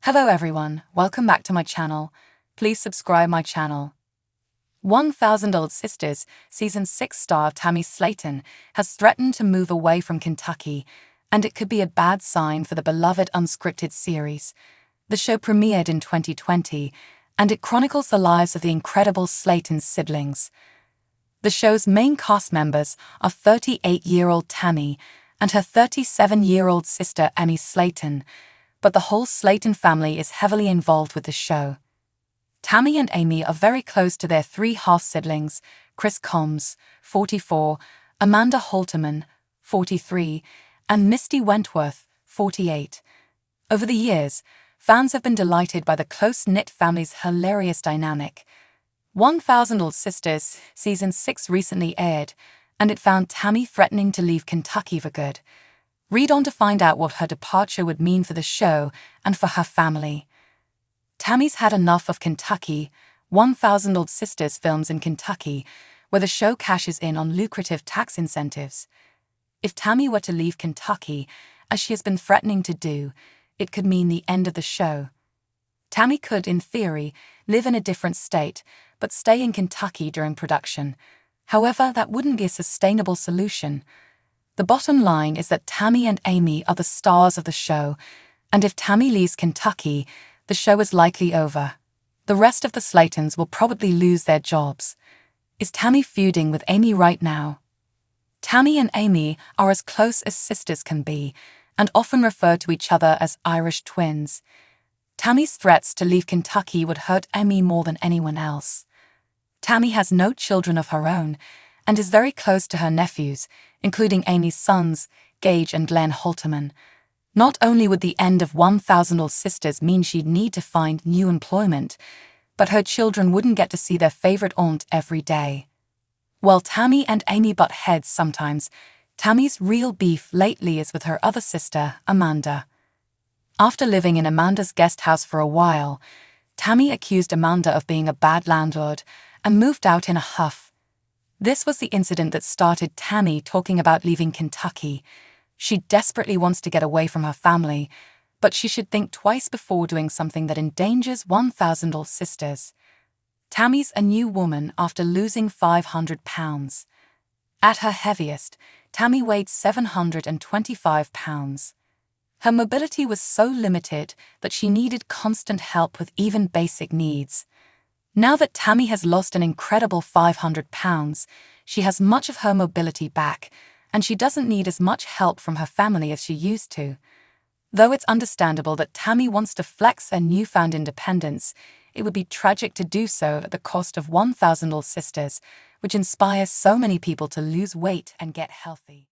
Hello everyone, welcome back to my channel. Please subscribe my channel. 1000 Old Sisters Season 6 star Tammy Slaton has threatened to move away from Kentucky, and it could be a bad sign for the beloved unscripted series. The show premiered in 2020, and it chronicles the lives of the incredible Slaton siblings. The show's main cast members are 38-year-old Tammy and her 37-year-old sister Tammy Slaton, but the whole Slaton family is heavily involved with the show. Tammy and Amy are very close to their three half-siblings, Chris Combs, 44, Amanda Halterman, 43, and Misty Wentworth, 48. Over the years, fans have been delighted by the close-knit family's hilarious dynamic. 1000 Old Sisters Season 6 recently aired, and it found Tammy threatening to leave Kentucky for good. Read on to find out what her departure would mean for the show and for her family. Tammy's had enough of Kentucky. 1000 Old Sisters films in Kentucky, where the show cashes in on lucrative tax incentives. If Tammy were to leave Kentucky, as she has been threatening to do, it could mean the end of the show. Tammy could, in theory, live in a different state, but stay in Kentucky during production. However, that wouldn't be a sustainable solution. The bottom line is that Tammy and Amy are the stars of the show, and if Tammy leaves Kentucky, the show is likely over. The rest of the Slatons will probably lose their jobs. Is Tammy feuding with Amy right now? Tammy and Amy are as close as sisters can be, and often refer to each other as Irish twins. Tammy's threats to leave Kentucky would hurt Amy more than anyone else. Tammy has no children of her own, and is very close to her nephews, including Amy's sons, Gage and Glenn Halterman. Not only would the end of 1000 Old Sisters mean she'd need to find new employment, but her children wouldn't get to see their favorite aunt every day. While Tammy and Amy butt heads sometimes, Tammy's real beef lately is with her other sister, Amanda. After living in Amanda's guest house for a while, Tammy accused Amanda of being a bad landlord and moved out in a huff. This was the incident that started Tammy talking about leaving Kentucky. She desperately wants to get away from her family, but she should think twice before doing something that endangers 1000 Old Sisters. Tammy's a new woman after losing 500 pounds. At her heaviest, Tammy weighed 725 pounds. Her mobility was so limited that she needed constant help with even basic needs. Now that Tammy has lost an incredible 500 pounds, she has much of her mobility back, and she doesn't need as much help from her family as she used to. Though it's understandable that Tammy wants to flex her newfound independence, it would be tragic to do so at the cost of 1000 Old Sisters, which inspires so many people to lose weight and get healthy.